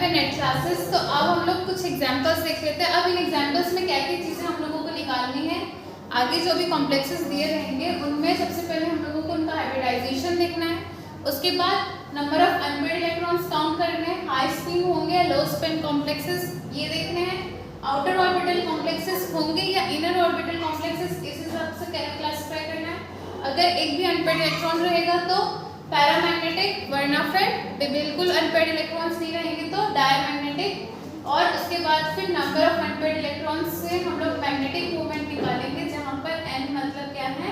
पे net classes. तो अब हम लोग कुछ एग्जांपल्स देख लेते हैं। अब इन एग्जांपल्स में क्या क्या चीज़ें हम लोगों को निकालनी है, आगे जो भी कॉम्प्लेक्सेस दिए रहेंगे उनमें सबसे पहले हम लोगों को उनका हाइब्रिडाइजेशन देखना है, उसके बाद number of unpaired electrons count करने हैं, हाई स्पिन होंगे लो स्पिन कॉम्प्लेक्सेस ये देखने हैं, आउटर ऑर्बिटल कॉम्प्लेक्सेस होंगे या इनर ऑर्बिटल कॉम्प्लेक्सेस इस हिसाब से क्लासिफाई करना है। अगर एक भी अनपेयर्ड इलेक्ट्रॉन रहेगा तो पैरामैग्नेटिक, वरना फिर बिल्कुल अनपेयर्ड इलेक्ट्रॉन्स नहीं रहेंगे तो डायमैग्नेटिक। और उसके बाद फिर नंबर ऑफ अनपेयर्ड इलेक्ट्रॉन्स से हम लोग मैग्नेटिक मूवमेंट निकालेंगे, जहाँ पर n मतलब क्या है,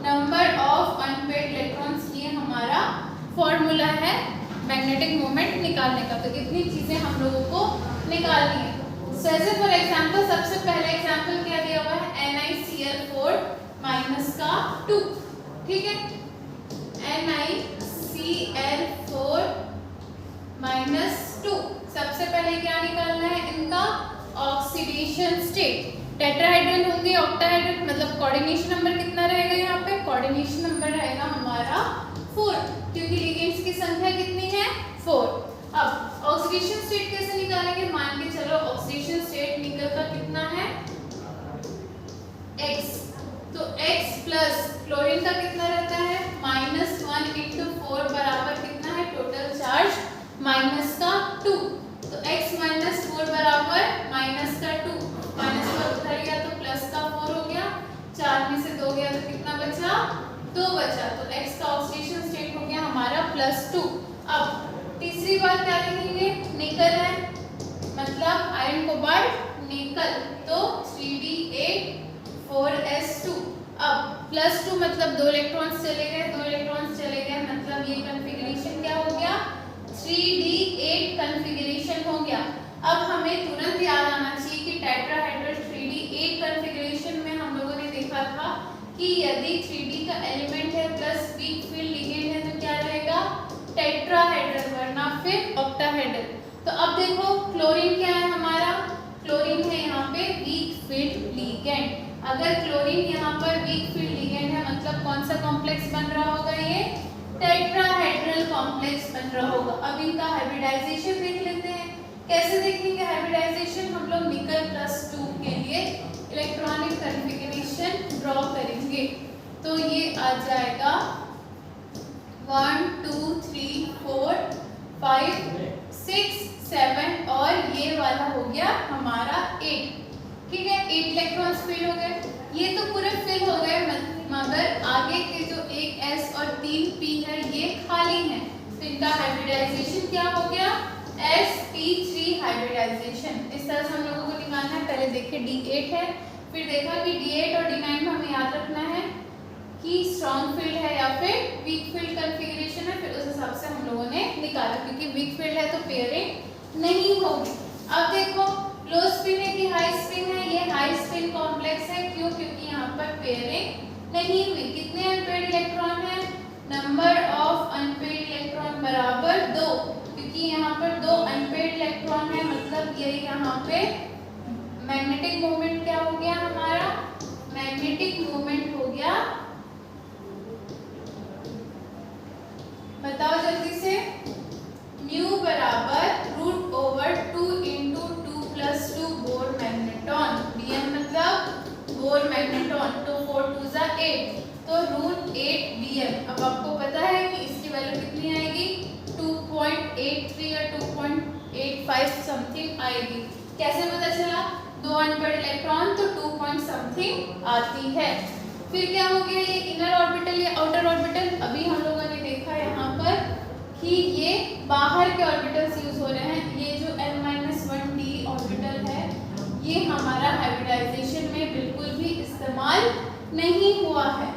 नंबर ऑफ अनपेयर्ड इलेक्ट्रॉन्स। ये हमारा फॉर्मूला है मैग्नेटिक मूवमेंट निकालने का। तो इतनी चीजें हम लोगों को निकालनी है। जैसे फॉर एग्जाम्पल सबसे पहले एग्जाम्पल क्या दिया हुआ है, NiCl4 माइनस का 2, ठीक है, NiCl4 माइनस 2। सबसे पहले क्या निकालना है, इनका ऑक्सीडेशन स्टेट। टेट्राहेड्रल होंगे, ऑक्टाहेड्रल मतलब कोऑर्डिनेशन नंबर कितना रहेगा, यहाँ पे कोऑर्डिनेशन नंबर रहेगा हमारा 4, क्योंकि लिगेंड्स की संख्या कितनी है 4। अब ऑक्सीडेशन स्टेट कैसे निकालेंगे, मान के चलो ऑक्सीडेशन स्टेट निकल का कितना है X, तो X प्लस क्लोरीन का कितना रहता है -1 × 4 बराबर कितना है टोटल चार्ज माइनस का 2। तो x माइनस 4 बराबर माइनस का 2, माइनस का उधर गया तो प्लस का 4 हो गया, 4 में से 2 गया तो कितना बचा 2 बचा। तो x का ऑक्सीडेशन स्टेट हो गया हमारा +2। अब तीसरी बात क्या लिखेंगे, निकल है मतलब आयरन कोबाल्ट निकल, तो 3D8 4s2। अब +2 मतलब 2 इलेक्ट्रॉन्स चले गए, 2 इलेक्ट्रॉन्स चले गए मतलब ये कॉन्फ़िगरेशन क्या हो गया 3D8 कॉन्फ़िगरेशन हो गया। अब हमें तुरंत याद आना चाहिए कि टेट्राहेड्रल 3D8 कॉन्फ़िगरेशन में हम लोगों ने देखा था कि यदि 3D का एलिमेंट है प्लस वीक फील्ड लिगेंड है तो क्या रहेगा टेट्राहेड्रल, वरना फिर ऑक्टाहेड्रल। तो अब देखो क्लोरीन क्या है हमारा, क्लोरीन है यहाँ पे वीक फील्ड लिगेंड। अगर क्लोरीन यहाँ पर वीक फील्ड लिगेंड है मतलब कौन सा कॉम्प्लेक्स बन रहा होगा, ये टेट्राहेड्रल कॉम्प्लेक्स बन रहा होगा। अब इनका हाइब्रिडाइजेशन देख लेते हैं। कैसे देखेंगे हाइब्रिडाइजेशन, हम लोग निकल +2 के लिए इलेक्ट्रॉनिक कॉन्फ़िगरेशन ड्रॉ करेंगे। तो ये आ जाएगा 1 2 3 4 5 6 7 और ये वाला हो गया हमारा 8, ठीक है, 8 इलेक्ट्रॉन्स फिल हो गए। ये तो पूरे फिल हो गए मगर आगे के जो एक S और 3 P है ये खाली हैं, तो इनका हाइब्रिडाइजेशन क्या हो गया sp3 हाइब्रिडाइजेशन। इस तरह से हम लोगों को निकालना है। पहले देखिए D8 है, फिर देखा कि D8 और D9 में हमें याद रखना है कि स्ट्रॉन्ग फील्ड है या फिर वीक फील्ड कॉन्फ़िगरेशन है, फिर उस हिसाब से हम लोगों ने निकाला, क्योंकि वीक फील्ड है तो पेयरिंग नहीं होगी। अब देखो लो स्पिन है कि हाई स्पिन है, ये हाई स्पिन कॉम्प्लेक्स है, क्यों, क्योंकि यहाँ पर पेयरिंग नहीं हुई। कितने अनपेयर्ड इलेक्ट्रॉन है, नंबर ऑफ अनपेयर्ड इलेक्ट्रॉन बराबर 2, क्योंकि यहाँ पर 2 अनपेयर्ड इलेक्ट्रॉन है मतलब ये यहाँ पे मैग्नेटिक मोमेंट क्या हो गया हमारा, मैग्नेटिक मोमेंट हो गया, बताओ जल्दी से, म्यू बराबर √2 × 2 + 2 बोर मैग्नेटॉन, Bm मतलब बोर मैग्नेटॉन, तो 4 2 8, तो √8 Bm। अब आपको पता है कि इसकी वैल्यू कितनी आएगी 2.83 या 2.85 समथिंग आएगी। कैसे पता चला, 2 अनपेयर्ड इलेक्ट्रॉन तो 2 पॉइंट समथिंग आती है। फिर क्या हो गया, ये इनर ऑर्बिटल या आउटर ऑर्बिटल। अभी हम लोगों ने देखा यहाँ पर कि ये बाहर के ऑर्बिटल्स यूज हो रहे हैं। ये जो n-1d ऑर्बिटल है ये हमारा हाइब्रिडाइजेशन में बिल्कुल भी इस्तेमाल नहीं हुआ है,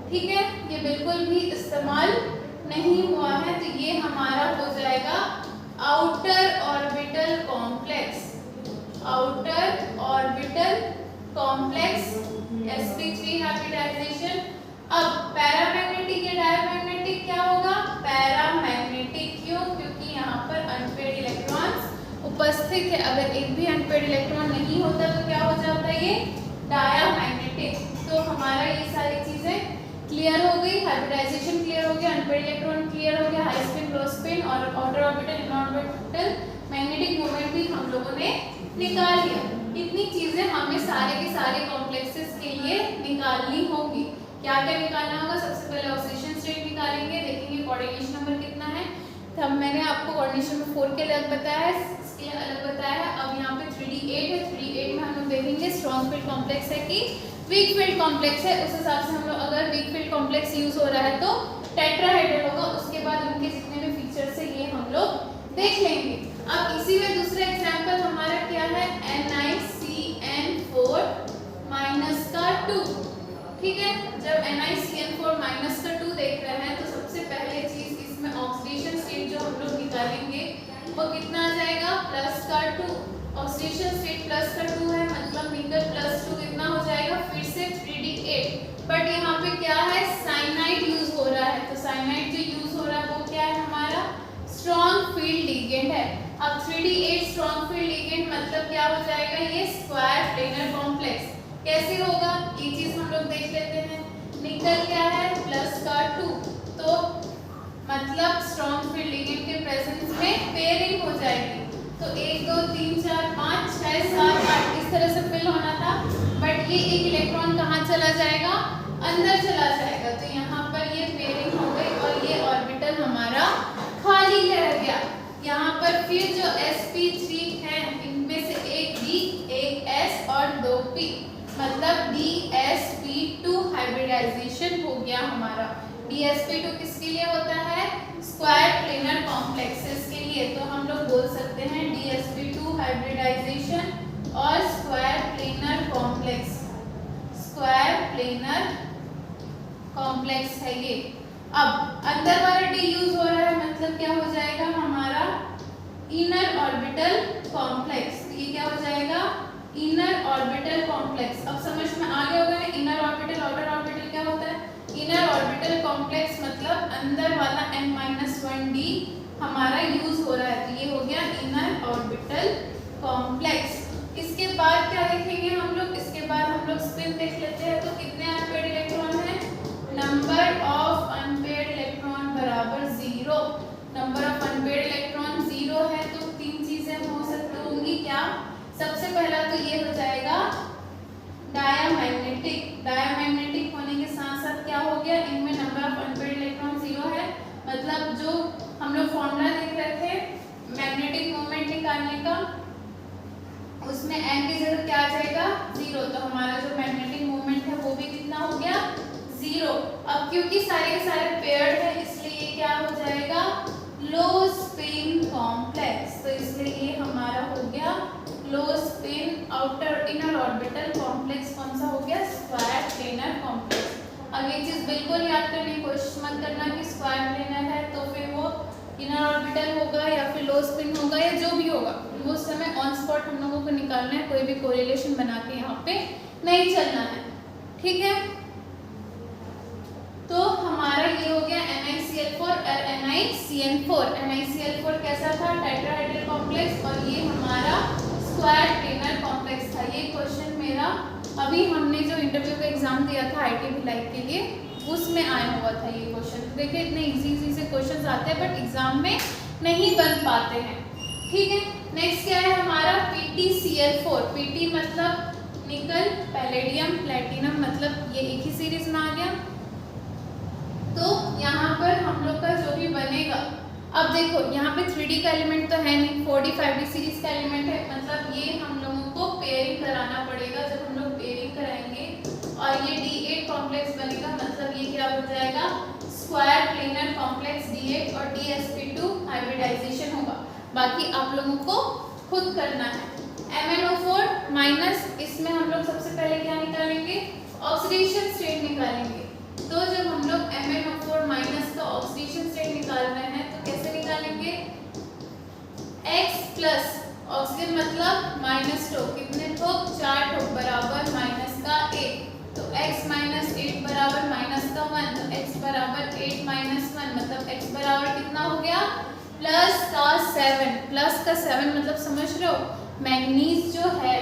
ठीक है, ये बिल्कुल भी इस्तेमाल नहीं हुआ है। तो ये हमारा हो जाएगा outer orbital complex, outer orbital complex sp3 hybridisation. अब पैरामैग्नेटिक या डायमैग्नेटिक क्या होगा, पैरामैग्नेटिक, क्यों, क्योंकि यहाँ पर अनपेयर्ड इलेक्ट्रॉन्स उपस्थित है। अगर एक भी अनपेयर्ड इलेक्ट्रॉन नहीं होता तो क्या हो जाता है, ये डायमैग्नेटिक। तो हमारा ये सारी चीजें क्लियर हो गई, हाइब्रिडाइजेशन क्लियर हो गया, अनपेयर्ड इलेक्ट्रॉन क्लियर हो गया, हाई स्पिन लो स्पिन और outer orbital inner orbital magnetic हमने निकाल लिया। इतनी चीजें हमें सारे के सारे कॉम्प्लेक्सेस के लिए निकालनी होगी। क्या क्या निकालना होगा? सबसे पहले ऑक्सीडेशन स्टेट निकालेंगे, देखेंगे कोऑर्डिनेशन नंबर कितना है। तब मैंने आपको कोऑर्डिनेशन नंबर 4 के अलग बताया है, इसके लिए अलग बताया है। अब यहाँ पे 3D8 है, 3D8 में हम लोग देखेंगे स्ट्रॉन्ग फील्ड कॉम्प्लेक्स है कि वीक फील्ड कॉम्प्लेक्स है। उस हिसाब से हम लोग अगर वीक फील्ड कॉम्प्लेक्स यूज हो रहा है तो टेट्राहेड्रल होगा। उसके बाद उनके जितने भी फीचर्स है ये हम लोग देख लेंगे। अब इसी में दूसरा एग्जांपल हमारा क्या है? NiCN4 माइनस का 2। ठीक है, जब NiCN4 माइनस का 2 देख रहे हैं तो सबसे पहले चीज इसमें ऑक्सीडेशन स्टेट जो हम लोग निकालेंगे वो कितना आ जाएगा? प्लस का 2। ऑक्सीडेशन स्टेट प्लस का 2 है, मतलब निकल प्लस 2 कितना हो जाएगा? फिर से 3D8। बट यहाँ पे क्या है? साइनाइड यूज हो रहा है। तो साइनाइड जो यूज हो रहा है वो क्या है? हमारा स्ट्रॉन्ग फील्ड लिगेंड है। अब 3D8 स्ट्रॉन्ग फील्ड लिगेंड मतलब क्या हो जाएगा? ये स्क्वायर प्लेनर कॉम्प्लेक्स। कैसे होगा ये चीज हम लोग देख लेते हैं। निकल क्या है? प्लस का 2, तो मतलब स्ट्रॉन्ग फील्ड लिगेंड के प्रेजेंस में पेयरिंग हो जाएगी। तो 1 2 3 4 5 6 7 8 इस तरह से फिल होना था, बट ये एक इलेक्ट्रॉन कहाँ चला जाएगा? अंदर चला जाएगा। तो यहाँ पर ये पेयरिंग हो गई और ये ऑर्बिटल हमारा खाली रह गया। यहाँ पर फिर जो sp3 है इनमें से एक d, एक s और 2 p, मतलब dsp2 हाइब्रिडाइजेशन हो गया हमारा। dsp2 किसके लिए होता है? स्क्वायर प्लेनर कॉम्प्लेक्सेस के लिए। तो हम लोग बोल सकते हैं dsp2 हाइब्रिडाइजेशन और square planar complex. Square planar complex है ये। अब अंदर वाला d यूज हो रहा है, मतलब क्या हो जाएगा? हमारा इनर ऑर्बिटल कॉम्प्लेक्स। ये क्या हो जाएगा? Inner orbital complex. अब समझ में आ गया होगा ना इनर ऑर्बिटल आउटर ऑर्बिटल क्या होता है? इनर ऑर्बिटल कॉम्प्लेक्स मतलब अंदर वाला n-1d हमारा यूज हो रहा है। तो ये हो गया इनर ऑर्बिटल कॉम्प्लेक्स। इसके बाद क्या देखेंगे हम लोग? इसके बाद हम लोग स्पिन देख लेते हैं। तो कितने अनपेयर्ड इलेक्ट्रॉन है? नंबर ऑफ अनपेयर्ड इलेक्ट्रॉन बराबर 0। नंबर ऑफ अनपेयर्ड इलेक्ट्रॉन 0 है तो तीन चीजें हो सकती होंगी। क्या? सबसे पहला तो ये हो जाएगा डायामैग्नेटिक। डायामैग्नेटिक होने के साथ साथ क्या हो गया? इनमें नंबर ऑफ अनपेयर्ड इलेक्ट्रॉन 0 है, मतलब जो हम लोग फॉर्मूला देख रहे थे मैग्नेटिक मोमेंट निकालने का, उसमें n की जगह क्या आ जाएगा? 0। तो हमारा जो मैग्नेटिक मोमेंट है वो भी कितना हो गया? 0। अब क्योंकि सारे के सारे पेयर्ड है इसलिए ये क्या हो जाएगा? लो स्पिन कॉम्प्लेक्स। तो इसलिए ये हमारा हो गया लो spin outer inner orbital complex. कौन सा हो गया? Square planar complex. अब ये चीज बिल्कुल याद करने की कोशिश मत करना कि स्क्वायर प्लेनर है तो फिर वो इनर ऑर्बिटल होगा या फिर लो स्पिन होगा या जो भी होगा, वो समय ऑन स्पॉट हम लोगों को निकालना है। कोई भी कोरिलेशन बना के यहाँ पे नहीं चलना है। ठीक है, तो हमारा ये हो गया NiCl4 और NiCN4। NiCl4 कैसा था? टेट्राहेड्रल कॉम्प्लेक्स और ये हमारा स्क्वायर प्लेनर कॉम्प्लेक्स था। ये क्वेश्चन मेरा अभी हमने जो इंटरव्यू का एग्जाम दिया था ITV लाइव के लिए उसमें आया हुआ था ये क्वेश्चन। तो देखिए इतने इजी से क्वेश्चंस आते हैं बट एग्जाम में नहीं बन पाते हैं। ठीक है, नेक्स्ट क्या है हमारा? PtCl4। Pt मतलब निकल, पैलेडियम, प्लेटिनम, मतलब ये एक ही सीरीज में आ गया। तो यहाँ पर हम लोग का जो भी बनेगा, अब देखो यहाँ पे 3D का एलिमेंट तो है नहीं, 4D 5D सीरीज का एलिमेंट है, मतलब ये हम लोगों को पेयरिंग कराना पड़ेगा। जब हम लोग पेयरिंग कराएंगे और ये D8 कॉम्प्लेक्स बनेगा, मतलब ये क्या बन जाएगा? स्क्वायर प्लेनर कॉम्प्लेक्स D8 और dsp2 हाइब्रिडाइजेशन होगा। बाकी आप लोगों को खुद करना है। MnO4 माइनस, इसमें हम लोग सबसे पहले क्या निकालेंगे? ऑक्सीडेशन स्टेट निकालेंगे। तो जब हम लोग MnO4 माइनस का ऑक्सीडेशन स्टेट निकाल रहे हैं तो कैसे निकालेंगे? X प्लस ऑक्सीजन मतलब माइनस टो, कितने ठोक? 4 ठोक बराबर माइनस का 8। तो x माइनस 8 बराबर माइनस का 1। तो x बराबर 8 माइनस 1 मतलब x बराबर कितना हो गया? प्लस का 7। प्लस का 7 मतलब समझ रहे हो? मैग्नीज जो है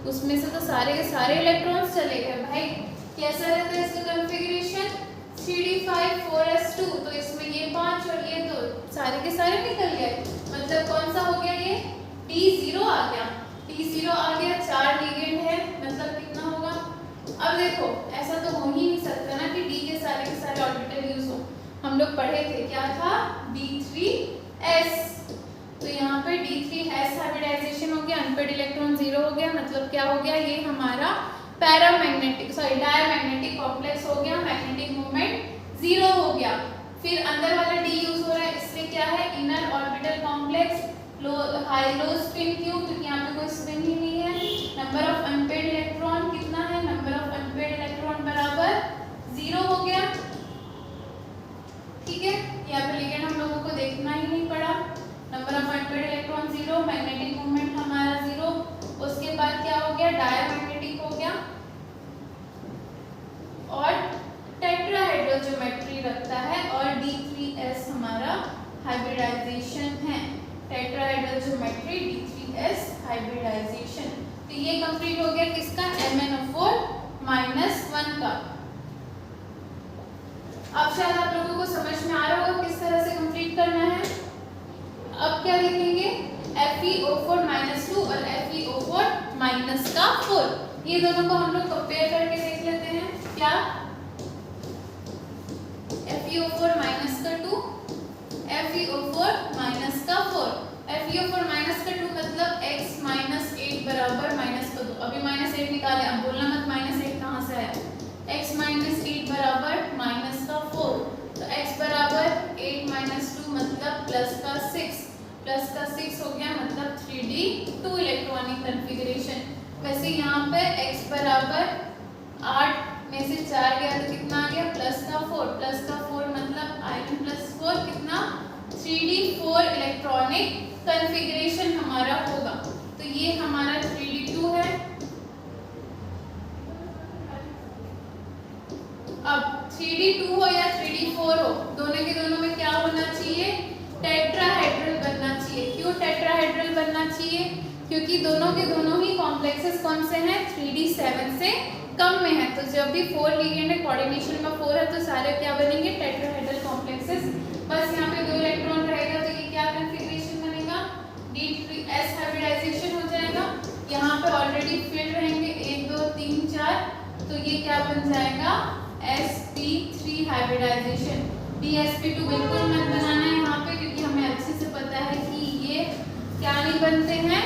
उसमें से तो सारे के सारे इलेक्ट्रॉन्स चले गए भाई। कैसा रहता है इसका कॉन्फ़िगरेशन? 3d5 4s2। तो इसमें ये 5 और ये 2 सारे के सारे निकल गए, मतलब कौन सा हो गया? ये D0 आ गया। क्या था, D3s। तो यहाँ पे D3s हाइब्रिडाइजेशन हो गया, अनपेड इलेक्ट्रॉन 0 हो गया, मतलब क्या हो गया, ये हमारा डायमैग्नेटिक कॉम्प्लेक्स हो गया, मैग्नेटिक मोमेंट 0 हो गया। फिर अंदर वाला D यूज हो रहा है, इससे क्या है, inner orbital complex high low spin, क्यों, क्योंकि यहाँ पे कोई स्पिन ही नहीं है। नंबर ऑफ अनपेड इलेक्ट्रॉन कितना है, नंबर ऑफ अनपेड इलेक्ट्रॉन बराबर 0 हो गया। ठीक है, यहाँ पे लिगेंड हम लोगों को देखना ही नहीं पड़ा। Number of unpaired electron 0, magnetic moment हमारा 0। उसके बाद क्या हो गया, डायमैग्नेटिक हो गया और टेट्राहेड्रल ज्योमेट्री रखता है, और D3s हमारा हाइब्रिडाइजेशन है, टेट्राहेड्रल ज्योमेट्री D3s हाइब्रिडाइजेशन। तो ये कंप्लीट हो गया किसका, MnO4 -1 का। अब शायद आप लोगों को समझ में आ रहा होगा किस तरह से कंप्लीट करना है। अब क्या लिखेंगे, FeO4 -2 और FeO4 -4, ये दोनों को हम लोग कंपेयर करके देख लेते हैं। क्या, FeO4 -2, FeO4 -4, FeO4 -2 मतलब x -8 बराबर -2। अभी -8 निकाले, अब बोलना मत -8 कहाँ से आया, x -8 बराबर -4, तो x बराबर 8 -2 मतलब +6 हो गया, मतलब 3d2 इलेक्ट्रॉनिक कन्फिगरेशन। वैसे यहाँ पे x बराबर 8 में से 4 गया तो कितना आ गया, +4 मतलब आयरन +4 कितना, 3d4 इलेक्ट्रॉनिक कन्फिगरेशन हमारा होगा। तो ये हमारा 3d2 है। अब 3d2 हो या 3d4 हो, दोनों के दोनों में क्या होना चाहिए, टेट्राहेड्रल बनना चाहिए। क्यों टेट्राहेड्रल बनना चाहिए, क्योंकि दोनों के दोनों ही कॉम्प्लेक्सेस कौन से हैं, 3d7 से कम में है। तो जब भी 4 लिगेंड है, कोऑर्डिनेशन में 4 है, तो सारे क्या बनेंगे, टेट्राहेड्रल कॉम्प्लेक्सेस। बस यहाँ पे 2 इलेक्ट्रॉन रहेगा, तो ये क्या कन्फिगरेशन बनेगा, D3s हाइब्रिडाइजेशन हो जाएगा। यहाँ पे ऑलरेडी फिल्ड रहेंगे 1 2 3 4, तो ये क्या बन जाएगा, sp3 हाइब्रिडाइजेशन। dsp2 बिल्कुल मत बनाना है यहाँ पे, क्योंकि हमें अच्छे से पता है कि ये क्या नहीं बनते हैं,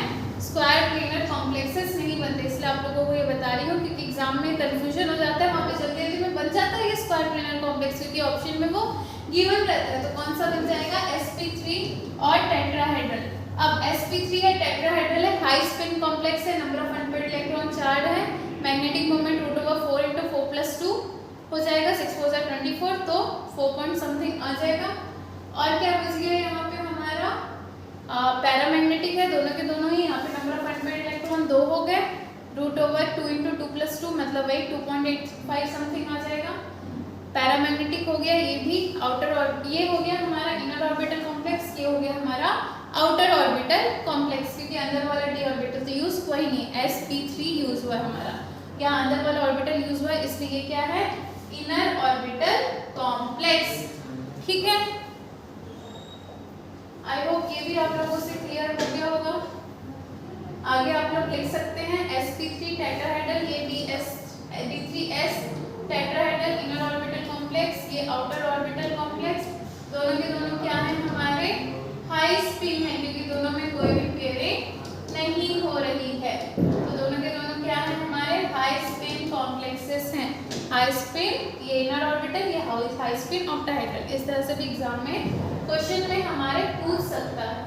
स्क्वायर प्लेनर कॉम्प्लेक्सेस नहीं बनते। इसलिए आप लोगों को ये बता रही हूँ, क्योंकि एग्जाम में कंफ्यूजन हो जाता है, वहाँ पे जल्दी जल्दी में बन जाता है ये स्क्वायर प्लेनर कॉम्प्लेक्स, क्योंकि ऑप्शन में वो गिवन रहता है। तो कौन सा बन जाएगा, sp3 और टेट्राहेड्रल। अब sp3 है, टेट्राहेड्रल है, हाई स्पिन कॉम्प्लेक्स है, नंबर ऑफ अनपेड इलेक्ट्रॉन 4 है, मैग्नेटिक मोमेंट √4 × 4 + 2 हो जाएगा, 6 4 24, तो 4 पॉइंट समथिंग आ जाएगा। और क्या बच गया यहाँ पे हमारा, पैरामैग्नेटिक है, दोनों के दोनों ही। यहाँ पे नंबर ऑफ अनपेड इलेक्ट्रॉन 2 हो गए, √2 × 2 + 2 मतलब वही 2.85 समथिंग आ जाएगा। पैरामैग्नेटिक हो गया ये भी, आउटर, और ये हो गया हमारा इनर ऑर्बिटल कॉम्प्लेक्स, ये हो गया हमारा आउटर ऑर्बिटल कॉम्प्लेक्स, क्योंकि अंदर वाला d ऑर्बिटल तो यूज हुआ ही नहीं, sp3 यूज हुआ है हमारा। यहाँ अंदर वाला ऑर्बिटल यूज हुआ है, इसलिए क्या है, इनर ऑर्बिटल कॉम्प्लेक्स। ठीक है, आई होप ये भी आप लोगों से क्लियर हो गया होगा। आगे आप लोग लिख सकते हैं sp3 टेट्राहेड्रल, ये D3s tetrahedral inner orbital complex, ये आउटर ऑर्बिटल कॉम्प्लेक्स। दोनों के दोनों क्या है हमारे, हाई स्पिन में, क्योंकि दोनों में कोई भी पेयरिंग नहीं हो रही है। तो दोनों के दोनों क्या है हमारे, हाई स्पिन कॉम्प्लेक्सेस हैं। हाई स्पिन ये इनर ऑर्बिटल, ये हाई स्पिन ऑक्टाहेड्रल। इस तरह से भी एग्जाम में क्वेश्चन में हमारे पूछ सकता है।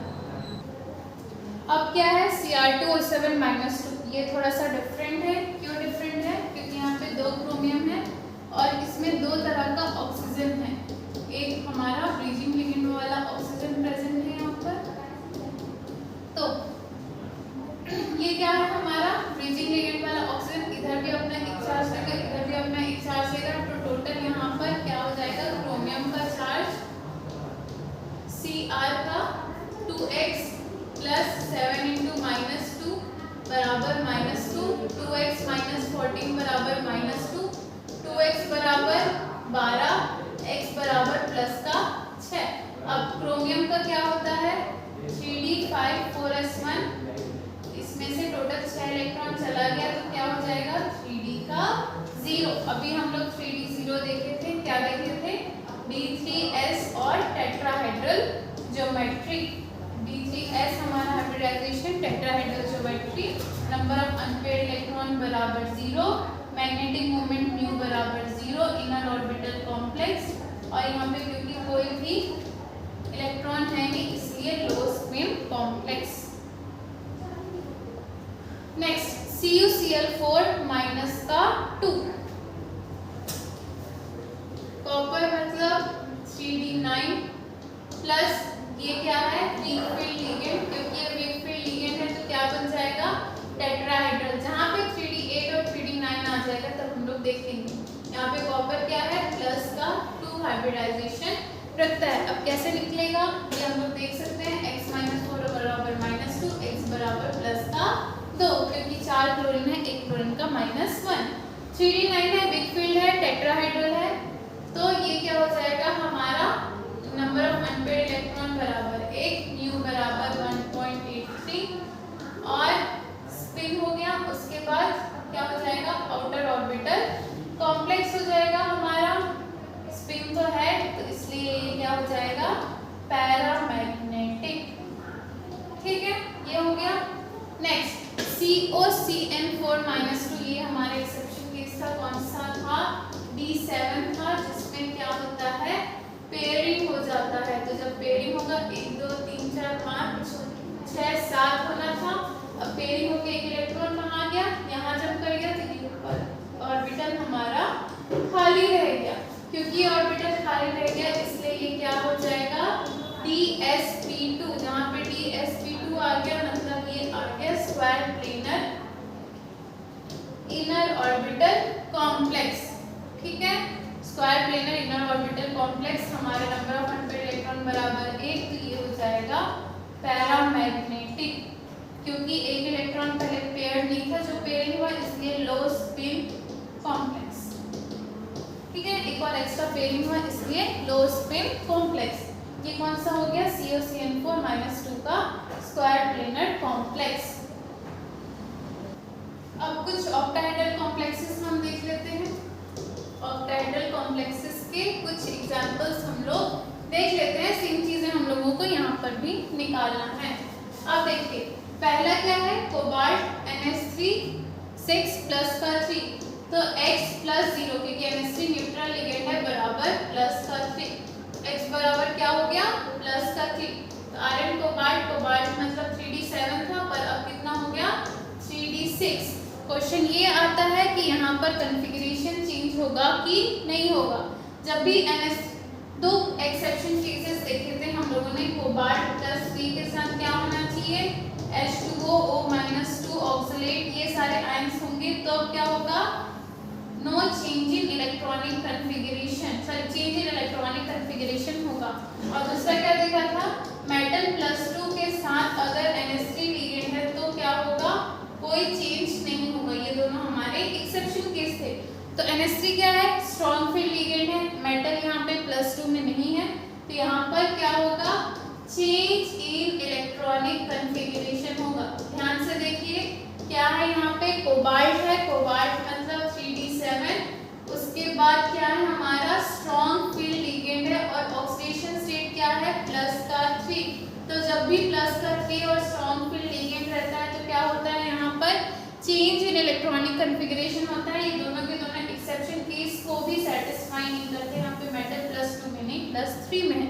अब क्या है, Cr2O7 -2, ये थोड़ा सा डिफरेंट है। क्यों डिफरेंट है, क्योंकि यहाँ पे 2 क्रोमियम है और इसमें 2 तरह का ऑक्सीजन है। एक हमारा ब्रीजिंग लिगेंड वाला ऑक्सीजन प्रेजेंट है यहाँ पर, तो ये क्या है हमारा ब्रीजिंग लिगेंड वाला ऑक्सीजन, इधर भी अपना एक चार्ज लेगा, इधर भी अपना एक चार्ज लेगा, तो टोटल यहाँ पर क्या हो जाएगा, क्रोमियम का चार्ज Cr का 2x + 7 × -2 बराबर -2, 2x - 14 बराबर -2, 2x बराबर 12, x बराबर +6। अब क्रोमियम का क्या होता है, 3d5 4s1, इसमें से टोटल 6 इलेक्ट्रॉन चला गया, तो क्या हो जाएगा, 3d का 0। अभी हम लोग 3d0 देखे थे, क्या देखे थे, D3s और टेट्रा टेट्राहेड्रल ज्योमेट्री। D3S हमारा hybridisation tetrahedral geometry. Number of unpaired electron बराबर 0, मैग्नेटिक मोमेंट म्यू बराबर 0, इनर ऑर्बिटल कॉम्प्लेक्स, और यहाँ पे क्योंकि कोई भी इलेक्ट्रॉन है नहीं इसलिए लो spin complex. Next CuCl4 minus का 2, कॉपर मतलब 3D9 प्लस ये क्या है वीक फील्ड लिगेंड, क्योंकि ये वीक फील्ड लिगेंड है तो क्या बन जाएगा टेट्राहेड्रल। जहाँ पे 3D8 और 3D9 आ जाएगा तब हम लोग देखेंगे। यहाँ पे कॉपर क्या है प्लस का 2 हाइब्रिडाइजेशन रखता है। अब कैसे निकलेगा ये हम लोग देख सकते हैं, x - 4 बराबर -2, x बराबर प्लस का 2, क्योंकि 4 क्लोरीन है 1 क्लोरीन का -1। 3D9 है वीक फील्ड है टेट्राहेड्रल है, तो ये क्या हो जाएगा हमारा नंबर ऑफ अनपेयर्ड इलेक्ट्रॉन बराबर 1, न्यू बराबर 1.83 और स्पिन हो गया। उसके बाद क्या हो जाएगा आउटर ऑर्बिटल कॉम्प्लेक्स हो जाएगा हमारा, स्पिन तो है तो इसलिए ये क्या हो जाएगा पैरामैग्नेटिक। ठीक है ये हो गया। नेक्स्ट COCN4 -2, ये हमारा एक्सेप्शन केस था, कौन सा था D7 था, जिसमें क्या होता है पेयरिंग हो जाता है। तो जब पेयरिंग होगा 1 2 3 4 5 6 7 होना था, अब पेयरिंग होके एक इलेक्ट्रॉन कहाँ गया यहाँ जब कर गया तो ये ऊपर ऑर्बिटल हमारा खाली रह गया। क्योंकि ऑर्बिटल खाली रह गया इसलिए ये क्या हो जाएगा DsP2, जहाँ पे DsP2 आ गया मतलब ये आ गया square planar inner orbital complex. ठीक है square planar inner orbital complex, हमारे नंबर ऑफ अनपेयर्ड इलेक्ट्रॉन बराबर 1, तो ये हो जाएगा पैरामैग्नेटिक, क्योंकि एक इलेक्ट्रॉन पहले पेयर्ड नहीं था, जो पेयरिंग हुआ इसलिए लो स्पिन कॉम्प्लेक्स। ठीक है एक और एक्स्ट्रा पेयरिंग हुआ इसलिए लो स्पिन कॉम्प्लेक्स। ये कौन सा हो गया COCN4 -2 का स्क्वायर प्लेनर कॉम्प्लेक्स। अब कुछ ऑक्टाहेड्रल कॉम्प्लेक्सेस हम देख लेते हैं। ऑक्टाहेड्रल कॉम्प्लेक्सेस के कुछ एग्जांपल्स हम लोग देख लेते हैं, सेम चीजें हम लोगों को यहाँ पर भी निकालना है। अब देखिए पहला क्या है कोबाल्ट NH3 6 का 3, तो x + 0 क्योंकि NH3 न्यूट्रल लिगेंड है बराबर प्लस का 3, x बराबर क्या हो गया प्लस का 3। तो आयरन कोबाल्ट मतलब 3D7 था पर अब कितना हो गया 3D6। क्वेश्चन ये आता है कि यहाँ पर कॉन्फ़िगरेशन चेंज होगा कि नहीं होगा। जब भी दो एक्सेप्शन केसेस देखे थे हम लोगों ने, कोबाल्ट +3 के साथ क्या होना चाहिए H2O- 2 ऑक्सलेट, ये सारे आयंस होंगे तो अब क्या होगा no change in electronic configuration, change in electronic configuration होगा। और दूसरा क्या देखा था मेटल +2 के साथ अगर NH3 लिगेंड है तो क्या होगा कोई चेंज नहीं होगा। ये दोनों हमारे एक्सेप्शन केस थे। तो NH3 क्या है स्ट्रॉन्ग फील्ड लिगेंड है, मेटल यहाँ पे +2 में नहीं है, तो यहाँ पर क्या होगा चेंज इन इलेक्ट्रॉनिक कॉन्फ़िगरेशन होगा। ध्यान से देखिए क्या है यहाँ पे कोबाल्ट है, कोबाल्ट मतलब 3D7, उसके बाद क्या है हमारा स्ट्रॉन्ग फील्ड लिगेंड है और ऑक्सीडेशन स्टेट क्या है +3। तो जब भी +3 और स्ट्रॉन्ग फील्ड लिगेंड रहता है तो क्या होता है यहाँ पर चेंज इन इलेक्ट्रॉनिक कॉन्फ़िगरेशन होता है। ये दोनों के दोनों एक्सेप्शन केस को भी सेटिस्फाई नहीं करते, यहाँ पे मेटल +2 में नहीं +3 में है,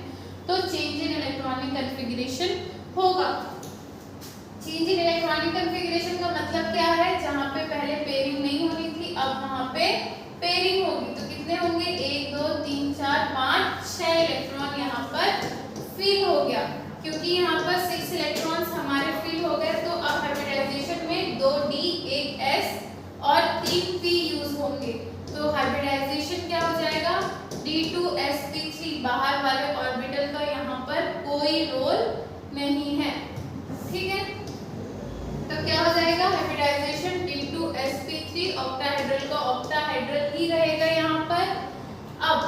तो चेंज इन इलेक्ट्रॉनिक कॉन्फ़िगरेशन होगा। चेंज इन इलेक्ट्रॉनिक कॉन्फ़िगरेशन का मतलब क्या है जहाँ पे पहले पेयरिंग नहीं होनी थी अब वहाँ पे पेयरिंग होगी। तो कितने होंगे 1 2 3 4 5 6 इलेक्ट्रॉन यहाँ पर फिल हो गया, क्योंकि यहाँ पर 6 इलेक्ट्रॉन्स हमारे फिल हो गए। तो अब हाइब्रिडाइजेशन में 2 D 1 S और 3 P यूज होंगे, तो हाइब्रिडाइजेशन क्या हो जाएगा D2sp3, बाहर वाले ऑर्बिटल का यहाँ पर कोई रोल नहीं है। ठीक है तो क्या हो जाएगा हाइब्रिडाइजेशन D2sp3, ऑक्टाहेड्रल का ऑक्टाहेड्रल ही रहेगा यहाँ पर। अब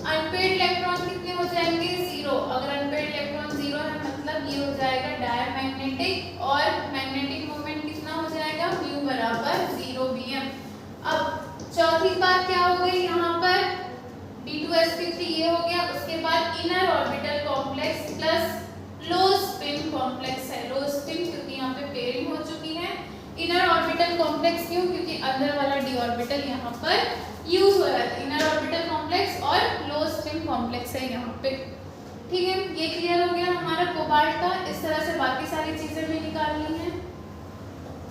अनपेयर्ड इलेक्ट्रॉन कितने हो जाएंगे 0, अगर अनपेयर्ड इलेक्ट्रॉन 0 है मतलब ये हो जाएगा डायमैग्नेटिक और मैग्नेटिक मोमेंट कितना हो जाएगा म्यू बराबर 0 Vm। अब चौथी बात क्या हो गई यहाँ पर D2sp3 ये हो गया, उसके बाद inner orbital complex plus low spin complex है, लो स्पिन क्योंकि यहाँ पे पेयरिंग हो चुकी है। इनर ऑर्बिटल कॉम्प्लेक्स क्यों? क्योंकि अंदर वाला डी ऑर्बिटल यहाँ पर यूज हो रहा है। इनर ऑर्बिटल कॉम्प्लेक्स और लो स्पिन कॉम्प्लेक्स है यहाँ पे। ठीक है, ये क्लियर हो गया हमारा कोबाल्ट का। इस तरह से बाकी सारी चीजें भी निकालनी है।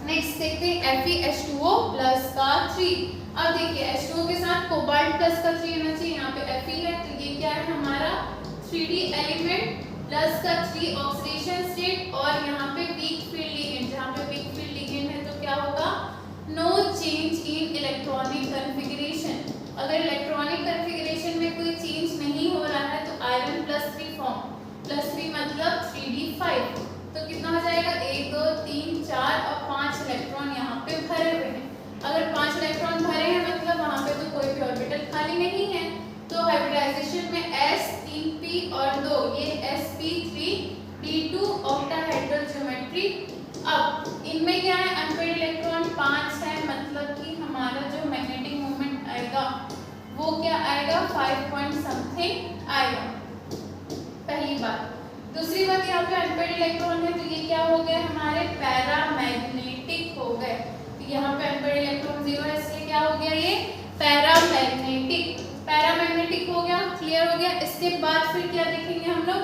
नेक्स्ट देखते हैं FeH2O प्लस का 3। अब देखिए H2O के साथ कोबाल्ट प्लस का 3 होना चाहिए। यहाँ पे Fe है तो ये क्या है हमारा 3D एलिमेंट प्लस का 3 ऑक्सीडेशन स्टेट और यहाँ पे वीक फील्ड लिगेंड। जहाँ पे वीक फील्ड लिगेंड है तो क्या होगा? No change in electronic configuration. अगर इलेक्ट्रॉनिक कन्फिगरेशन में कोई चेंज नहीं हो रहा है तो आयरन +3 फॉर्म। +3 मतलब 3d5 तो कितना हो जाएगा? 1 2 3 4 और 5 इलेक्ट्रॉन यहाँ पे भरे हुए हैं। अगर 5 इलेक्ट्रॉन भरे हैं मतलब वहाँ पे तो कोई भी ऑर्बिटल खाली नहीं है। तो हाइब्रिडाइजेशन में s 3p और 2 ये sp3d2 ऑक्टाहेड्रल ज्योमेट्री। अब इनमें क्या है? अनपेयर्ड इलेक्ट्रॉन 5 है मतलब कि हमारा जो मैग्नेटिक मोमेंट आएगा वो क्या आएगा? 5 पॉइंट समथिंग आएगा, पहली बात। दूसरी बात यहाँ पे अनपेयर्ड इलेक्ट्रॉन है तो ये क्या हो गए? हमारे पैरामैग्नेटिक हो गए। तो यहाँ पे अनपेयर्ड इलेक्ट्रॉन 0 है इसलिए क्या हो गया? ये पैरामैग्नेटिक। पैरामैग्नेटिक हो गया, क्लियर हो गया। इसके बाद फिर क्या देखेंगे हम लोग?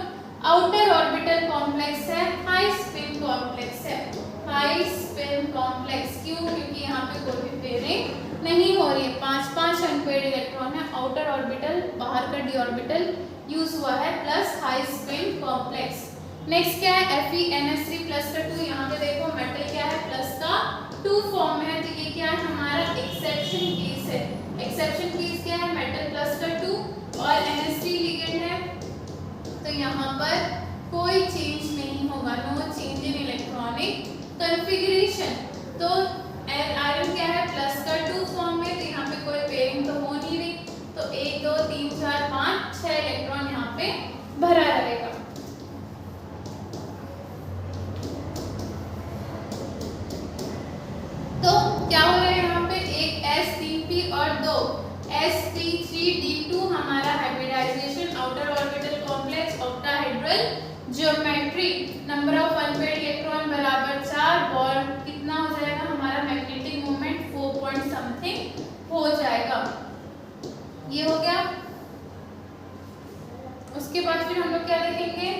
आउटर ऑर्बिटल कॉम्प्लेक्स है, हाई स्पिन कॉम्प्लेक्स है। हाई स्पिन कॉम्प्लेक्स क्यों? क्योंकि यहाँ पे कोई भी पेयरिंग नहीं हो रही है। 5 अनपेयर्ड इलेक्ट्रॉन है। आउटर ऑर्बिटल बाहर का डी ऑर्बिटल यूज हुआ है plus high spin complex. Next क्या है? FeNH3 प्लस का 2। यहाँ पे देखो मेटल क्या है? प्लस का 2 फॉर्म है तो ये क्या है हमारा? एक्सेप्शन केस है। एक्सेप्शन केस क्या है? मेटल प्लस का 2 और NH3 लिगेंड है तो यहाँ पर कोई चेंज नहीं होगा, no change in electronic configuration. तो आयरन क्या है? प्लस का 2 फॉर्म में तो यहाँ पे कोई पेयरिंग तो हो नहीं रही तो 1 2 3 4 5 6 इलेक्ट्रॉन यहाँ पे भरा रहेगा। तो क्या हो रहा है यहाँ पे? एक s3p और 2 sp3d2 हमारा hybridisation, outer orbital complex, octahedral geometry. Number of unpaired electron बराबर 4। बॉन्ड कितना हो जाएगा हमारा? मैग्नेटिक मोमेंट 4 पॉइंट समथिंग हो जाएगा। ये हो गया। उसके बाद फिर हम लोग क्या देखेंगे?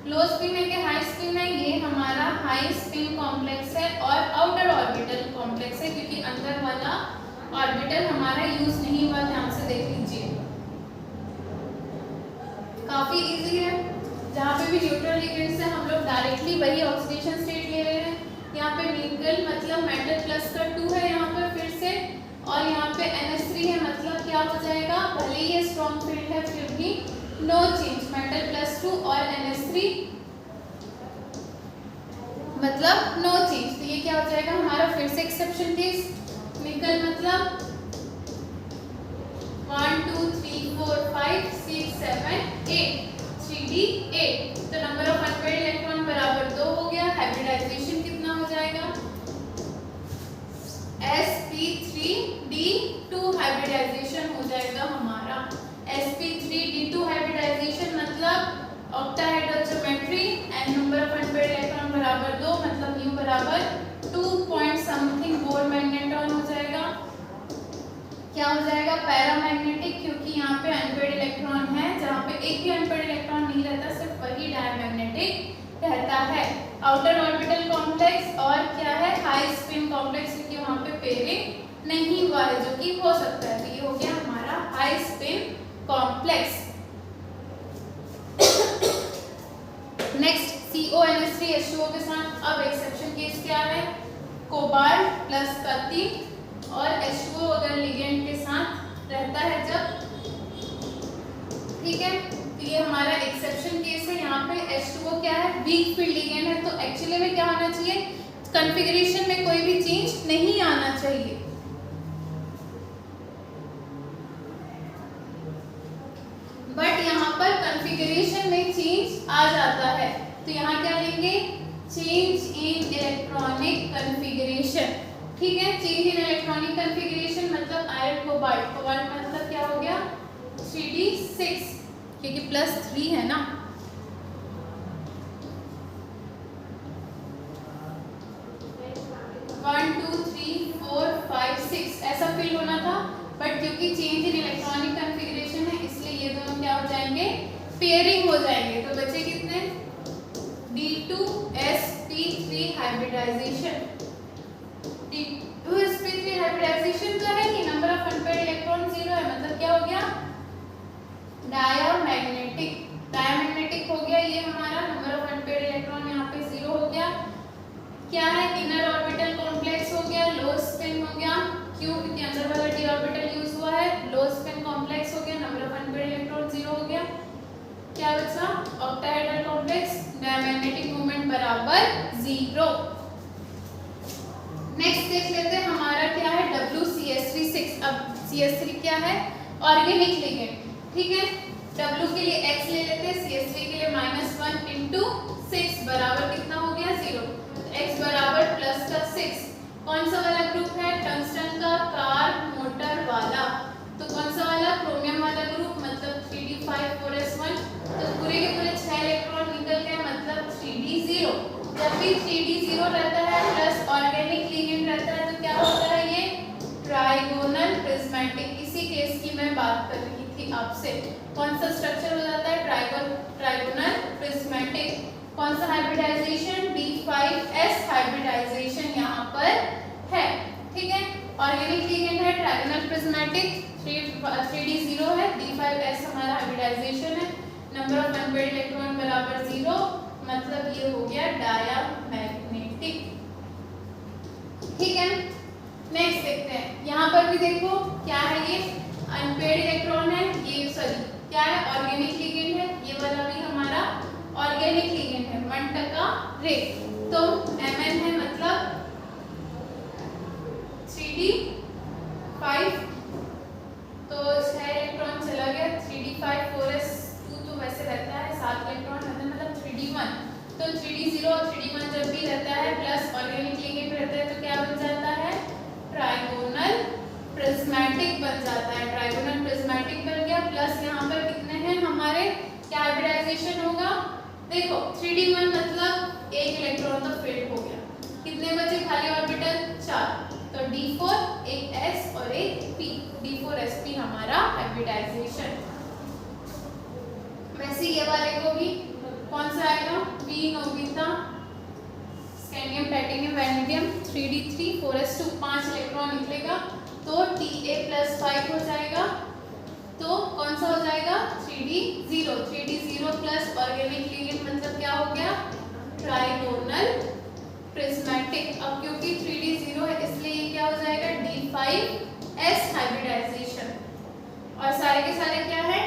लो स्पिन है कि हाई स्पिन है? ये हमारा हाई स्पिन कॉम्प्लेक्स है और आउटर ऑर्बिटल कॉम्प्लेक्स है क्योंकि अंदर वाला ऑर्बिटल हमारा यूज नहीं हुआ। ध्यान से देख लीजिए, काफी इजी है। जहाँ पे भी न्यूट्रल लिगेंड से हम लोग डायरेक्टली वही ऑक्सीडेशन स्टेट ले रहे हैं। यहाँ पे निकल मतलब मेटल प्लस का 2 है यहाँ पर फिर से, और यहाँ पे NH3 है मतलब क्या हो जाएगा? भले ही ये स्ट्रॉन्ग फील्ड है फिर भी नो चेंज। मेटल प्लस 2 और NH3 मतलब नो चेंज। तो ये क्या हो जाएगा हमारा? फिर से एक्सेप्शन केस। निकल मतलब 1 2 3 4 5 6 7 8 3d8 तो नंबर ऑफ अनपेयर्ड इलेक्ट्रॉन बराबर 2 हो गया। हाइब्रिडाइजेशन कितना हो जाएगा? sp3d2 हाइब्रिडाइजेशन हो जाएगा हमारा। sp3d2 हाइब्रिडाइजेशन मतलब octahedral geometry and number of unpaired electron बराबर 2 मतलब न्यू बराबर 2 पॉइंट समथिंग बोर मैग्नेट्रॉन हो जाएगा। क्या हो जाएगा? पैरामैग्नेटिक क्योंकि यहाँ पे अनपेयर्ड इलेक्ट्रॉन है। जहाँ पे एक भी अनपेयर्ड इलेक्ट्रॉन नहीं रहता सिर्फ वही डायमैग्नेटिक रहता है। आउटर ऑर्बिटल कॉम्प्लेक्स और क्या है? हाई स्पिन कॉम्प्लेक्स क्योंकि वहाँ पे पेयरिंग नहीं हुआ है जो कि हो सकता है। तो ये हो गया हमारा high spin complex. Next CONH3H2O के साथ अब एक्सेप्शन केस क्या है? कोबाल्ट प्लस का 3 और H2O अगर लिगेंड के साथ रहता है जब, ठीक है। तो ये हमारा एक्सेप्शन केस है। यहाँ पे H2O क्या है? वीक फील्ड लिगेंड है तो एक्चुअली में क्या होना चाहिए? कॉन्फ़िगरेशन में कोई भी चेंज नहीं आना चाहिए। बट यहाँ पर कॉन्फ़िगरेशन में चेंज आ जाता है तो यहाँ क्या लेंगे? Change in electronic configuration. ठीक है, चेंज इन इलेक्ट्रॉनिक कॉन्फ़िगरेशन मतलब आयरन कोबाल्ट। कोबाल्ट मतलब क्या हो गया? 3d6 क्योंकि +3 है ना। 1 2 3 4 5 6 ऐसा फिल होना था, बट क्योंकि चेंज इन इलेक्ट्रॉनिक कॉन्फ़िगरेशन है इसलिए ये दोनों क्या हो जाएंगे, पेयरिंग हो जाएंगे। तो बचे कितने, D2sp3 हाइब्रिडाइजेशन। D2sp3 हाइब्रिडाइजेशन तो है कि नंबर ऑफ अनपेयर्ड इलेक्ट्रॉन 0 है, मतलब क्या हो गया, डायमैग्नेटिक। डायमैग्नेटिक हो गया ये हमारा, नंबर ऑफ अनपेयर्ड इलेक्ट्रॉन यहाँ पे 0 हो गया। क्या है, इनर ऑर्बिटल कॉम्प्लेक्स हो गया, लो स्पिन हो गया, क्यों, क्योंकि अंदर वाला डी ऑर्बिटल यूज हुआ है, लो स्पिन कॉम्प्लेक्स हो गया, नंबर ऑफ अनपेयर्ड इलेक्ट्रॉन 0 हो गया। क्या बचा, ऑक्टाहेड्रल कॉम्प्लेक्स, डायमैग्नेटिक मोमेंट बराबर 0। नेक्स्ट देख लेते हैं हमारा क्या है, WCS36। अब CS3 क्या है, ऑर्गेनिक लिगेंड, ठीक है। W के लिए x ले लेते हैं, CS3 के लिए -1 इंटू 6 बराबर कितना हो गया, 0। x बराबर प्लस का 6, कौन सा वाला ग्रुप है, टंगस्टन का कार्ब मोटर वाला, तो कौन सा वाला, क्रोमियम वाला ग्रुप, मतलब 3d5 4s1। तो पूरे के पूरे 6 इलेक्ट्रॉन निकल गए, मतलब 3d0। जब भी 3d0 रहता है प्लस ऑर्गेनिक लिगेंड रहता है तो क्या होता है, ये ट्राइगोनल प्रिज्मेटिक। इसी केस की मैं बात कर रही थी आपसे, कौन सा स्ट्रक्चर हो जाता है, ट्राइगोनल प्रिज्मेटिक। कौन सा हाइब्रिडाइजेशन, D5s हाइब्रिडाइजेशन यहाँ पर है, ठीक है। ऑर्गेनिक लिगेंड है, ट्राइगोनल प्रिज्मेटिक, 3d0 है, D5s हमारा हाइब्रिडाइजेशन है, नंबर ऑफ अनपेयर्ड इलेक्ट्रॉन बराबर 0, मतलब ये हो गया डायमैग्नेटिक, ठीक है। नेक्स्ट देखते हैं, यहाँ पर भी देखो क्या है, ये अनपेयर्ड इलेक्ट्रॉन है, ये सॉरी क्या है, ऑर्गेनिक लिगेंड है, ये वाला भी हमारा ऑर्गेनिक लिगेंड है, 1% रेट, तो Mn है, मतलब 3d5, तो 6 इलेक्ट्रॉन चला गया, 3d5 4s2 तो वैसे रहता है 7 इलेक्ट्रॉन रहता है, मतलब 3d1, तो 3d0 और 3d1 जब भी रहता है प्लस ऑर्गेनिक लिगेंड रहता है तो क्या बन जाता है, ट्राइगोनल प्रिज्मेटिक बन जाता है, ट्राइगोनल प्रिज्मेटिक बन गया। प्लस यहाँ पर कितने हैं हमारे, क्या हाइब्रिडाइजेशन होगा, देखो 3d1 मतलब एक इलेक्ट्रॉन तो फिल्ड हो गया, कितने बचे खाली ऑर्बिटल, 4, तो D4 एक S और एक P, D4sp हमारा हाइब्रिडाइजेशन। वैसे ये वाले को भी कौन सा आएगा, P Nobita, scandium titanium vanadium, 3d3 4s2, 5 electron निकलेगा, तो Ta+5 हो जाएगा, तो कौन सा हो जाएगा, 3d0, 3d0 plus organic ligand मतलब क्या हो गया, ट्राइगोनल प्रिज्मेटिक। अब क्योंकि 3d0 है इसलिए ये क्या हो जाएगा, D5s हाइब्रिडाइजेशन। और सारे के सारे क्या है,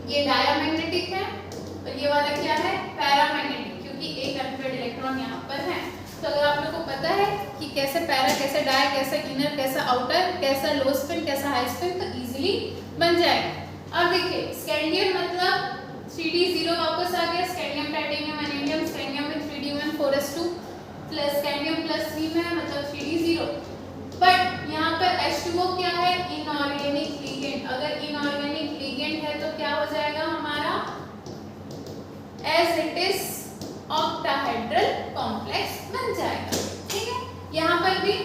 ये डायमैग्नेटिक है और ये वाला क्या है, पैरामैग्नेटिक, क्योंकि एक अनपेयर्ड इलेक्ट्रॉन यहाँ पर है। तो अगर आप लोग को पता है कि कैसे पैरा, कैसे डाय, कैसे इनर, कैसा आउटर, कैसा लो स्पिन, कैसा हाई स्पिन, तो इजीली बन जाएगा। अब देखिए स्कैंडियम मतलब 3d0 वापस आ गया, स्कैंडियम टाइटेनियम वैनेडियम, स्कैंडियम में 3d1 4s2 प्लस स्कैंडियम +3 में है, मतलब 3d0। बट यहाँ पर H2O क्या है, इनऑर्गेनिक लिगेंड। अगर इनऑर्गेनिक लिगेंड है तो क्या हो जाएगा हमारा, as it is octahedral complex बन जाएगा, ठीक है। यहाँ पर भी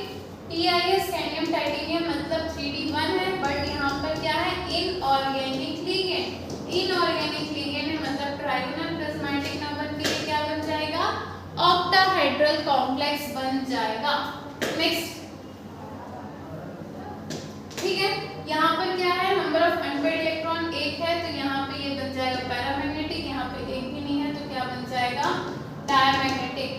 TiS स्कैंडियम टाइटेनियम मतलब 3d1 है, बट यहाँ पर क्या है, इनऑर्गेनिक लिगेंड, इनऑर्गेनिक लिगेंड है, मतलब ट्राइगोनल प्रिज्मेटिक नंबर के लिए क्या बन जाएगा, ऑक्टाहेड्रल कॉम्प्लेक्स बन जाएगा। नेक्स्ट, ठीक है, यहाँ पर क्या है, नंबर ऑफ अनपेयर्ड इलेक्ट्रॉन 1 है, तो यहाँ पे ये बन जाएगा पैरामैग्नेटिक, यहाँ पे 1 भी नहीं है तो क्या बन जाएगा, डायमैग्नेटिक।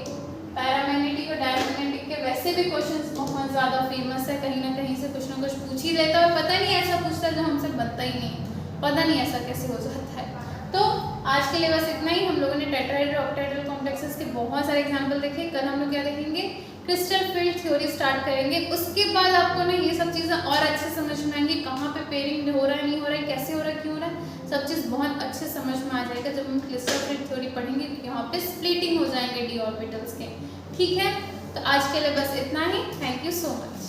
पैरामैग्नेटिक और डायमैग्नेटिक के वैसे भी क्वेश्चंस बहुत ज़्यादा फेमस है, कहीं ना कहीं से कुछ ना कुछ पूछ ही देता है, पता नहीं ऐसा पूछता है जो हमसे बनता ही नहीं, पता नहीं ऐसा कैसे हो जाता है। तो आज के लिए बस इतना ही। हम लोगों ने टेट्राहेड्रल ऑक्टाहेड्रल कॉम्प्लेक्सेस के बहुत सारे एग्जांपल देखे। कल हम लोग क्या देखेंगे, क्रिस्टल फील्ड थ्योरी स्टार्ट करेंगे। उसके बाद आपको ना ये सब चीज़ें और अच्छे समझ में आएंगी, कहाँ पे पेयरिंग हो रहा है, नहीं हो रहा है, कैसे हो रहा है, क्यों हो रहा है, सब चीज़ बहुत अच्छे समझ में आ जाएगा जब हम क्रिस्टल फील्ड थ्योरी पढ़ेंगे, क्योंकि यहाँ पे स्प्लिटिंग हो जाएंगे डी ऑर्बिटल्स के। ठीक है, तो आज के लिए बस इतना ही। Thank you so much.